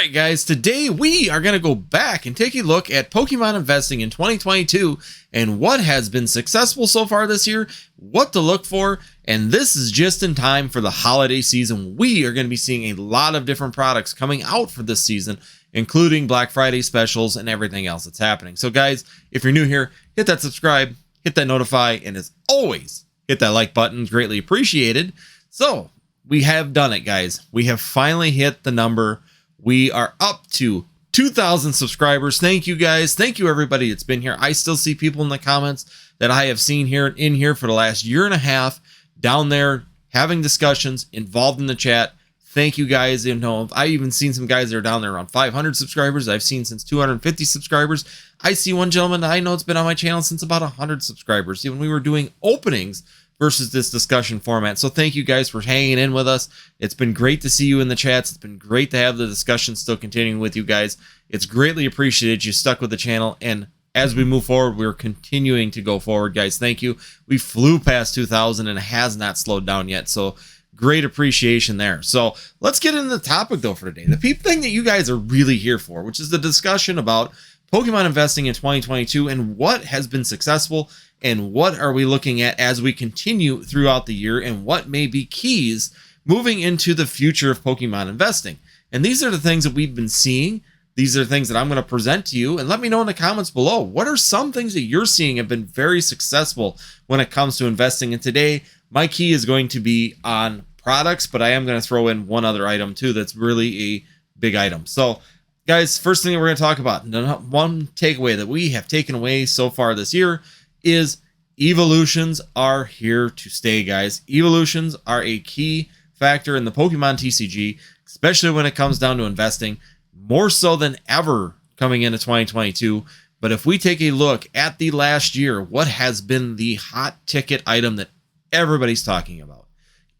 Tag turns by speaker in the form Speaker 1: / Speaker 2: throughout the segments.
Speaker 1: Alright guys, today we are going to go back and take a look at Pokemon investing in 2022 and what has been successful so far this year, what to look for, and this is just in time for the holiday season. We are going to be seeing a lot of different products coming out for this season, including Black Friday specials and everything else that's happening. So guys, if you're new here, hit that subscribe, hit that notify, and as always, hit that like button, greatly appreciated. So we have done it, guys. We have finally hit the number. We are up to 2,000 subscribers. Thank you guys. Thank you everybody that's been here. I still see people in the comments that I have seen in here for the last year and a half, down there having discussions, involved in the chat. Thank you guys. You know, I even seen some guys that are down there around 500 subscribers. I've seen since 250 subscribers. I see one gentleman that I know it's been on my channel since about 100 subscribers. When we were doing openings versus this discussion format. So thank you guys for hanging in with us. It's been great to see you in the chats. It's been great to have the discussion still continuing with you guys. It's greatly appreciated you stuck with the channel, and as we move forward, we're continuing to go forward, guys. Thank you. We flew past 2,000 and it has not slowed down yet, so great appreciation there. So let's get into the topic though for today, the thing that you guys are really here for, which is the discussion about Pokemon investing in 2022 and what has been successful and what are we looking at as we continue throughout the year, and what may be keys moving into the future of Pokemon investing. And these are the things that we've been seeing. These are things that I'm going to present to you, and let me know in the comments below. What are some things that you're seeing have been very successful when it comes to investing? And today, my key is going to be on products, but I am going to throw in one other item too that's really a big item. So guys, first thing that we're going to talk about, one takeaway that we have taken away so far this year is evolutions are here to stay, guys. Evolutions are a key factor in the Pokemon TCG, especially when it comes down to investing, more so than ever coming into 2022. But if we take a look at the last year, what has been the hot ticket item that everybody's talking about?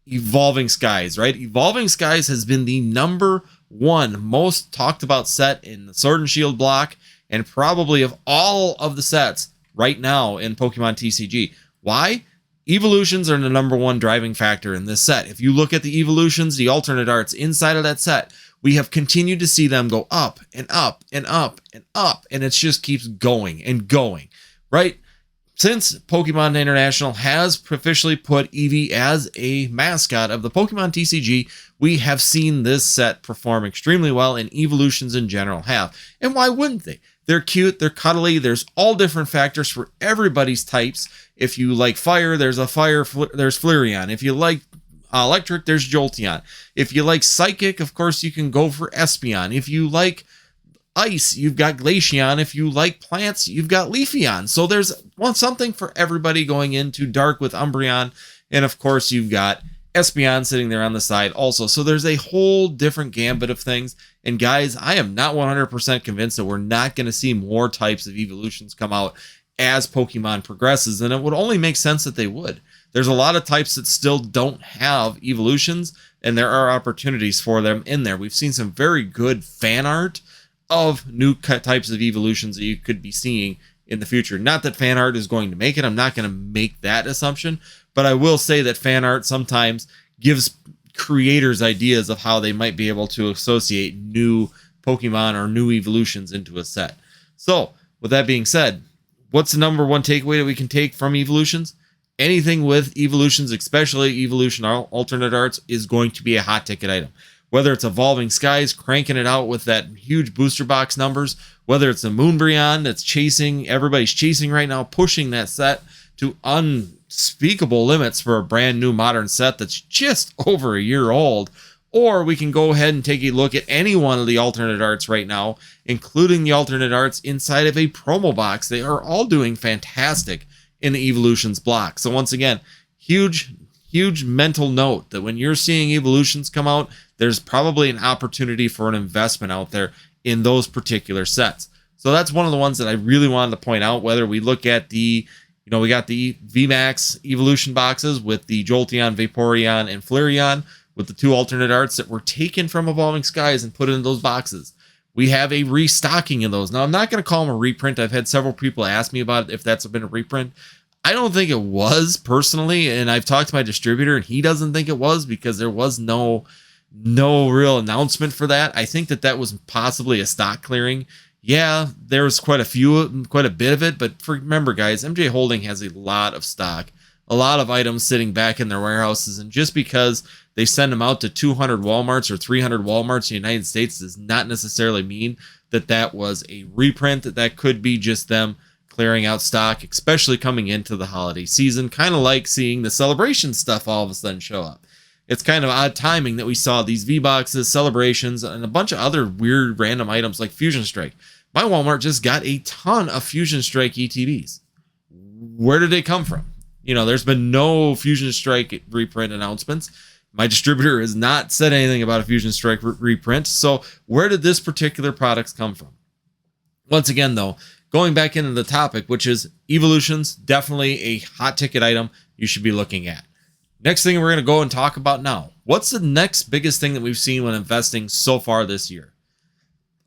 Speaker 1: Evolving Skies, right? Evolving Skies has been the #1 most talked about set in the Sword and Shield block, and probably of all of the sets right now in Pokemon TCG. Why? Evolutions are the #1 driving factor in this set. If you look at the evolutions, the alternate arts inside of that set, we have continued to see them go up and up and up and up, and it just keeps going and going, right? Since Pokemon International has officially put Eevee as a mascot of the Pokemon TCG, we have seen this set perform extremely well, and evolutions in general have. And why wouldn't they? They're cute, they're cuddly, there's all different factors for everybody's types. If you like fire, there's there's Flareon. If you like electric, there's Jolteon. If you like psychic, of course, you can go for Espeon. If you like ice, you've got Glaceon. If you like plants, you've got Leafeon. So there's something for everybody going into dark with Umbreon. And of course, you've got Espeon sitting there on the side also. So there's a whole different gambit of things. And guys, I am not 100% convinced that we're not going to see more types of evolutions come out as Pokemon progresses. And it would only make sense that they would. There's a lot of types that still don't have evolutions, and there are opportunities for them in there. We've seen some very good fan art of new types of evolutions that you could be seeing in the future. Not that fan art is going to make it. I'm not going to make that assumption, but I will say that fan art sometimes gives creators ideas of how they might be able to associate new Pokemon or new evolutions into a set. So with that being said, what's the #1 takeaway that we can take from evolutions? Anything with evolutions, especially evolution alternate arts, is going to be a hot ticket item. Whether it's Evolving Skies, cranking it out with that huge booster box numbers, whether it's a Moonbreon that's everybody's chasing right now, pushing that set to unspeakable limits for a brand new modern set that's just over a year old. Or we can go ahead and take a look at any one of the alternate arts right now, including the alternate arts inside of a promo box. They are all doing fantastic in the evolutions block. So once again, huge mental note that when you're seeing evolutions come out, there's probably an opportunity for an investment out there in those particular sets. So that's one of the ones that I really wanted to point out. Whether we look at we got the VMAX evolution boxes with the Jolteon, Vaporeon, and Flareon with the 2 alternate arts that were taken from Evolving Skies and put in those boxes. We have a restocking of those. Now, I'm not going to call them a reprint. I've had several people ask me about if that's been a reprint. I don't think it was personally, and I've talked to my distributor and he doesn't think it was, because there was no no real announcement for that. I think that was possibly a stock clearing. Yeah, there was quite a bit of it, but remember, guys, MJ Holding has a lot of stock, a lot of items sitting back in their warehouses, and just because they send them out to 200 Walmarts or 300 Walmarts in the United States does not necessarily mean that was a reprint. That could be just them clearing out stock, especially coming into the holiday season, kind of like seeing the celebration stuff all of a sudden show up. It's kind of odd timing that we saw these V-Boxes, celebrations, and a bunch of other weird random items like Fusion Strike. My Walmart just got a ton of Fusion Strike ETBs. Where did they come from? There's been no Fusion Strike reprint announcements. My distributor has not said anything about a Fusion Strike reprint. So where did this particular product come from? Once again, though, going back into the topic, which is evolutions, definitely a hot ticket item you should be looking at. Next thing we're going to go and talk about now. What's the next biggest thing that we've seen when investing so far this year?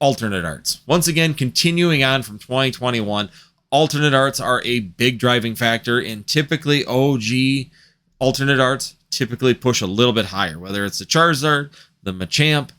Speaker 1: Alternate arts. Once again, continuing on from 2021, alternate arts are a big driving factor, and typically OG alternate arts typically push a little bit higher, whether it's the Charizard, the Machamp.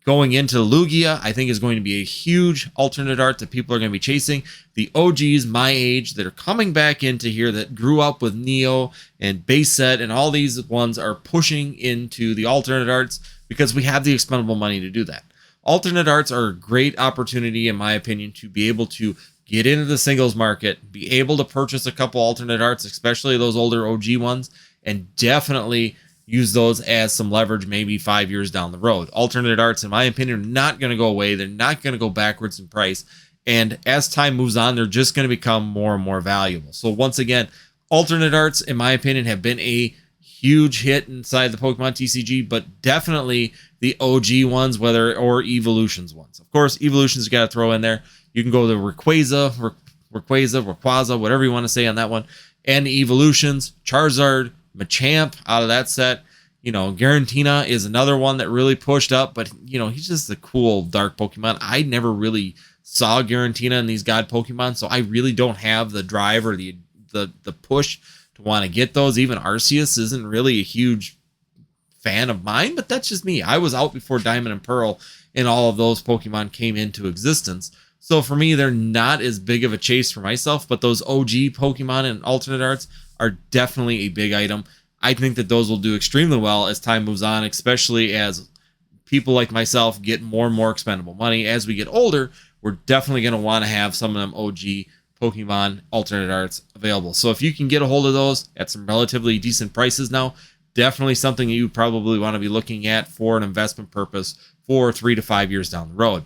Speaker 1: Going into Lugia, I think is going to be a huge alternate art that people are going to be chasing. The OGs my age that are coming back into here that grew up with Neo and base set and all these ones are pushing into the alternate arts because we have the expendable money to do that. Alternate arts are a great opportunity, in my opinion, to be able to get into the singles market, be able to purchase a couple alternate arts, especially those older OG ones, and definitely use those as some leverage maybe 5 years down the road. Alternate arts, in my opinion, are not going to go away. They're not going to go backwards in price. And as time moves on, they're just going to become more and more valuable. So once again, alternate arts, in my opinion, have been a huge hit inside the Pokemon TCG, but definitely the OG ones, or Evolutions ones. Of course, Evolutions you got to throw in there. You can go to Rayquaza, whatever you want to say on that one. And the Evolutions, Charizard, Machamp out of that set. Garantina is another one that really pushed up, but he's just a cool dark Pokemon. I never really saw Garantina in these God Pokemon, so I really don't have the drive or the push to want to get those. Even Arceus isn't really a huge fan of mine, but that's just me. I was out before Diamond and Pearl and all of those Pokemon came into existence. So for me, they're not as big of a chase for myself, but those OG Pokemon and alternate arts are definitely a big item. I think that those will do extremely well as time moves on, especially as people like myself get more and more expendable money. As we get older, we're definitely going to want to have some of them OG Pokemon alternate arts available. So if you can get a hold of those at some relatively decent prices now, definitely something you probably want to be looking at for an investment purpose for 3 to 5 years down the road.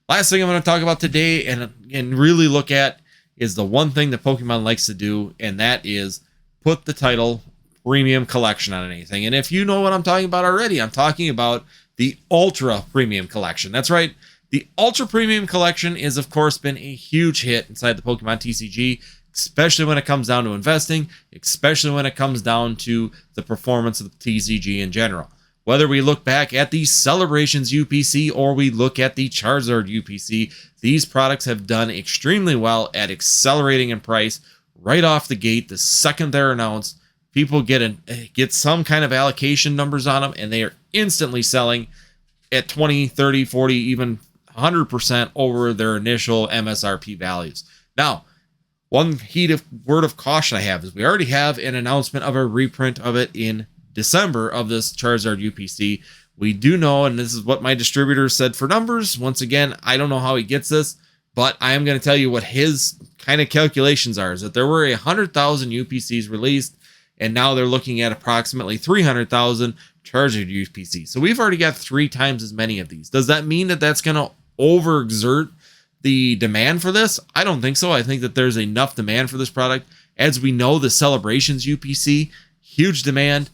Speaker 1: Last thing I'm going to talk about today and really look at is the one thing that Pokemon likes to do, and that is put the title Premium Collection on anything. And if you know what I'm talking about already, I'm talking about the Ultra Premium Collection. That's right. The Ultra Premium Collection is, of course, been a huge hit inside the Pokemon TCG, especially when it comes down to investing, especially when it comes down to the performance of the TCG in general. Whether we look back at the Celebrations UPC or we look at the Charizard UPC, these products have done extremely well at accelerating in price right off the gate. The second they're announced, people get some kind of allocation numbers on them, and they are instantly selling at 20, 30, 40, even 100% over their initial MSRP values. Now, one word of caution I have is we already have an announcement of a reprint of it in December of this Charizard UPC. We do know, and this is what my distributor said for numbers. Once again, I don't know how he gets this, but I am going to tell you what his kind of calculations are, is that there were 100,000 UPCs released, and now they're looking at approximately 300,000 Charizard UPCs. So we've already got 3 times as many of these. Does that mean that that's going to overexert the demand for this? I don't think so. I think that there's enough demand for this product. As we know, the Celebrations UPC, huge demand,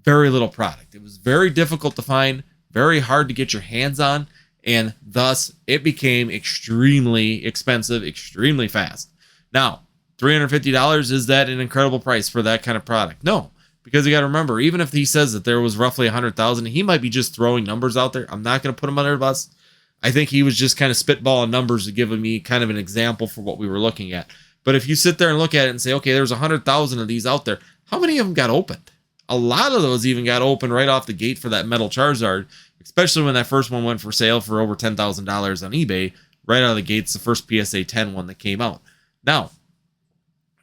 Speaker 1: very little product. It was very difficult to find, very hard to get your hands on, and thus it became extremely expensive, extremely fast. Now, $350, is that an incredible price for that kind of product? No, because you got to remember, even if he says that there was roughly 100,000, he might be just throwing numbers out there. I'm not going to put him under the bus. I think he was just kind of spitballing numbers to give me kind of an example for what we were looking at. But if you sit there and look at it and say, okay, there's 100,000 of these out there, how many of them got opened? A lot of those even got opened right off the gate for that metal Charizard, especially when that first one went for sale for over $10,000 on eBay. Right out of the gates, the first PSA 10 one that came out. Now,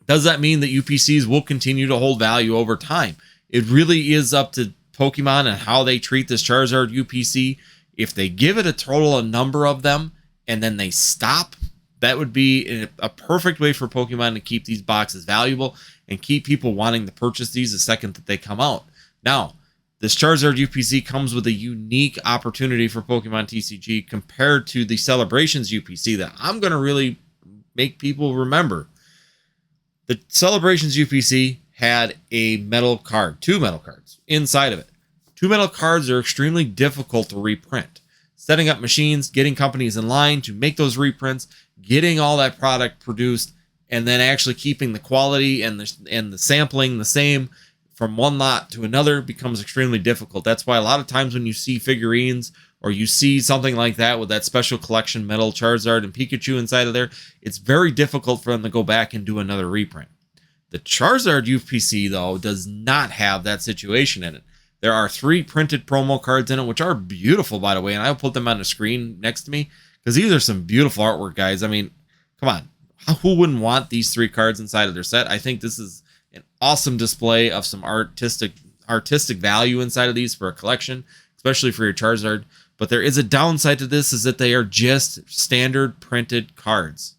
Speaker 1: does that mean that UPCs will continue to hold value over time? It really is up to Pokemon and how they treat this Charizard UPC. If they give it a total number of them and then they stop, that would be a perfect way for Pokemon to keep these boxes valuable and keep people wanting to purchase these the second that they come out. Now, this Charizard UPC comes with a unique opportunity for Pokemon TCG compared to the Celebrations UPC that I'm going to really make people remember. The Celebrations UPC had a metal card, 2 metal cards inside of it. 2 metal cards are extremely difficult to reprint. Setting up machines, getting companies in line to make those reprints, getting all that product produced, and then actually keeping the quality and the sampling the same from one lot to another becomes extremely difficult. That's why a lot of times when you see figurines or you see something like that with that special collection metal Charizard and Pikachu inside of there, it's very difficult for them to go back and do another reprint. The Charizard UPC, though, does not have that situation in it. There are 3 printed promo cards in it, which are beautiful, by the way, and I'll put them on the screen next to me because these are some beautiful artwork, guys. I mean, come on. Who wouldn't want these 3 cards inside of their set? I think this is an awesome display of some artistic value inside of these for a collection, especially for your Charizard. But there is a downside to this, is that they are just standard printed cards.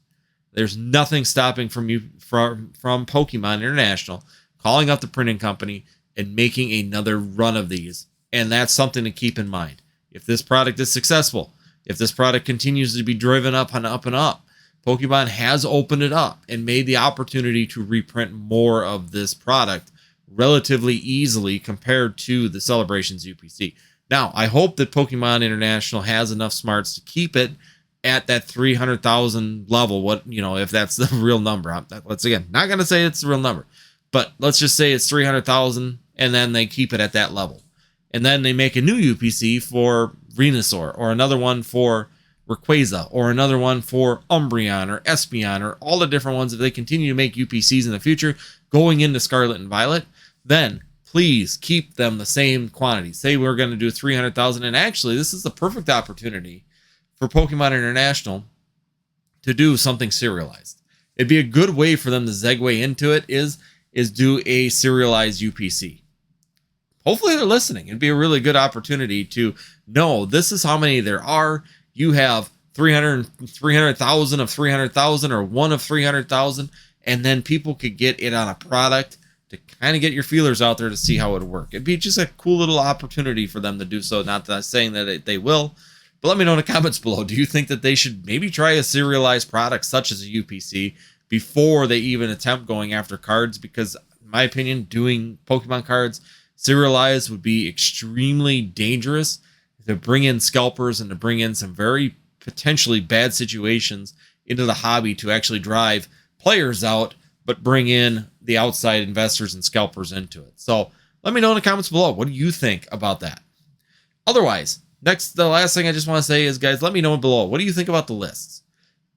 Speaker 1: There's nothing stopping from Pokemon International calling up the printing company and making another run of these. And that's something to keep in mind. If this product is successful, if this product continues to be driven up and up and up, Pokemon has opened it up and made the opportunity to reprint more of this product relatively easily compared to the Celebrations UPC. Now, I hope that Pokemon International has enough smarts to keep it at that 300,000 level. What, if that's the real number. Let's again, not going to say it's the real number, but let's just say it's 300,000 and then they keep it at that level. And then they make a new UPC for Venusaur or another one for Rayquaza or another one for Umbreon or Espeon or all the different ones. If they continue to make UPCs in the future going into Scarlet and Violet, then please keep them the same quantity. Say we're going to do 300,000, and actually this is the perfect opportunity for Pokemon International to do something serialized. It'd be a good way for them to segue into it is do a serialized UPC. Hopefully they're listening. It'd be a really good opportunity to know this is how many there are. You have 300,000 of 300,000 or one of 300,000, and then people could get it on a product to kind of get your feelers out there to see how it would work. It'd be just a cool little opportunity for them to do so. Not that I'm saying that they will, but let me know in the comments below. Do you think that they should maybe try a serialized product such as a UPC before they even attempt going after cards? Because in my opinion, doing Pokemon cards serialized would be extremely dangerous to bring in scalpers and to bring in some very potentially bad situations into the hobby to actually drive players out, but bring in the outside investors and scalpers into it. So let me know in the comments below. What do you think about that? Otherwise, the last thing I just want to say is, guys, let me know below. What do you think about the lists?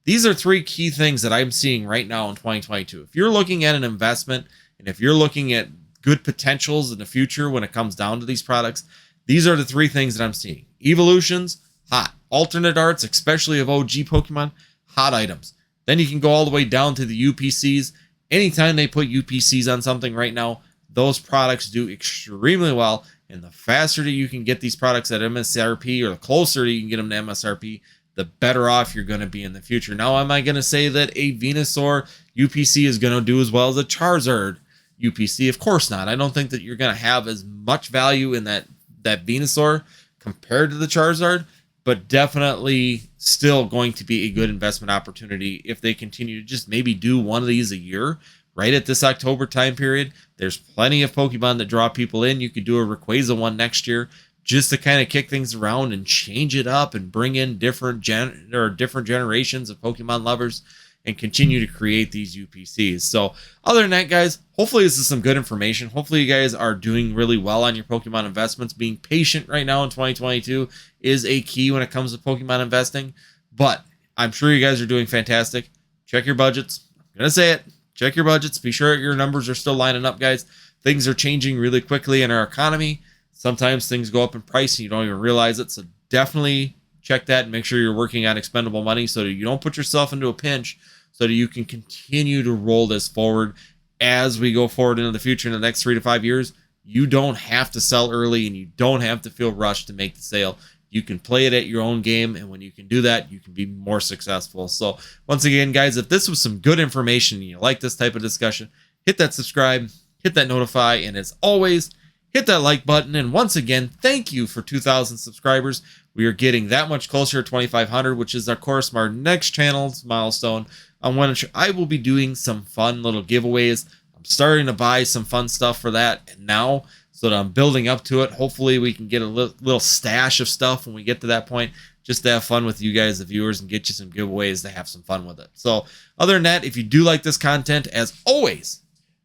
Speaker 1: These are 3 key things that I'm seeing right now in 2022. If you're looking at an investment and if you're looking at good potentials in the future when it comes down to these products, these are the 3 things that I'm seeing. Evolutions, hot. Alternate arts, especially of OG Pokemon, hot items. Then you can go all the way down to the UPCs. Anytime they put UPCs on something right now, those products do extremely well. And the faster that you can get these products at MSRP, or the closer that you can get them to MSRP, the better off you're going to be in the future. Now, am I going to say that a Venusaur UPC is going to do as well as a Charizard UPC? Of course not. I don't think that you're going to have as much value in that Venusaur compared to the Charizard, but definitely still going to be a good investment opportunity if they continue to just maybe do one of these a year right at this October time period. There's plenty of Pokemon that draw people in. You could do a Rayquaza one next year just to kind of kick things around and change it up and bring in different generations of Pokemon lovers and continue to create these UPCs. So other than that, guys, hopefully this is some good information. Hopefully you guys are doing really well on your Pokemon investments. Being patient right now in 2022 is a key when it comes to Pokemon investing, but I'm sure you guys are doing fantastic. Check your budgets. I'm going to say it. Check your budgets. Be sure your numbers are still lining up, guys. things are changing really quickly in our economy. Sometimes things go up in price and you don't even realize it. So definitely check that and make sure you're working on expendable money so that you don't put yourself into a pinch, so that you can continue to roll this forward as we go forward into the future in the next 3 to 5 years. You don't have to sell early and you don't have to feel rushed to make the sale. You can play it at your own game, and when you can do that, you can be more successful. So once again, guys, if this was some good information and you like this type of discussion, hit that subscribe, hit that notify, and as always, hit that like button. And once again, thank you for 2,000 subscribers. We are getting that much closer to 2,500, which is, of course, our next channel's milestone, on which I will be doing some fun little giveaways. I'm starting to buy some fun stuff for that now, so that I'm building up to it. Hopefully we can get a little stash of stuff when we get to that point, just to have fun with you guys, the viewers, and get you some giveaways to have some fun with it. So other than that, if you do like this content, as always,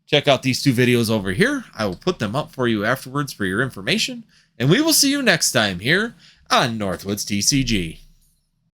Speaker 1: check out these 2 videos over here. I will put them up for you afterwards for your information, and we will see you next time here on Northwoods TCG.